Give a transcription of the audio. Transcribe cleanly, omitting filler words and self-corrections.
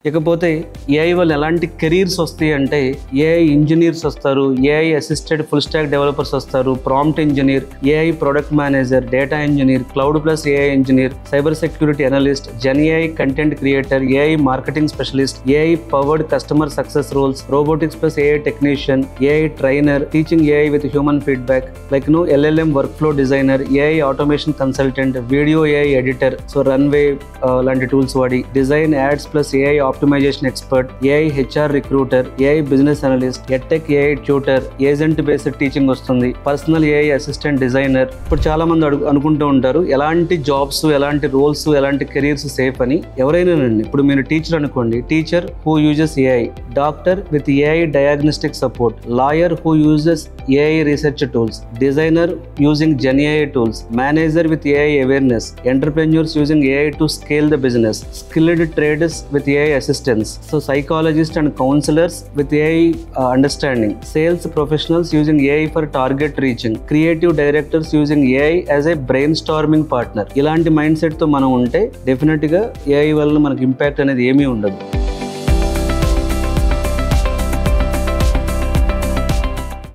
ఇకపోతే ఏఐ వల్ల ఎలాంటి కెరీర్స్ వస్తాయి అంటే ఏఐ ఇంజనీర్స్ వస్తారు, AI assisted full stack developers వస్తారు, prompt engineer, AI product manager, data engineer, cloud plus AI engineer, cyber security analyst, gen AI content creator, AI marketing specialist, AI powered customer success roles, robotics plus AI technician, AI trainer, teaching AI with human feedback, like LLM workflow designer, AI automation consultant, video AI editor, so Runway లాంటి tools వాడి, design ads plus AI optimisation expert, AI HR recruiter, AI business analyst, edtech AI tutor, agent based teaching వస్తుంది, personal AI assistant designer. ఇప్పుడు చాలా మంది అనుకుంటూ ఉంటారు ఎలాంటి jobs, ఎలాంటి రోల్స్, ఎలాంటి కెరీర్స్ సేఫ్ అని. ఎవరైనానండి, ఇప్పుడు మీరు టీచర్ అనుకోండి, teacher who uses AI, doctor with AI diagnostic support, lawyer who uses AI research tools, designer using gen AI tools, manager with AI awareness, entrepreneurs using AI to scale the business, skilled traders with AI assistants, so psychologists and counselors with AI understanding, sales professionals using AI for target reaching, creative directors using AI as a brainstorming partner. ఇలాంటి mind set తో మనం ఉంటే definite గా AI వల్ల మనకి impact అనేది ఏమీ ఉండదు.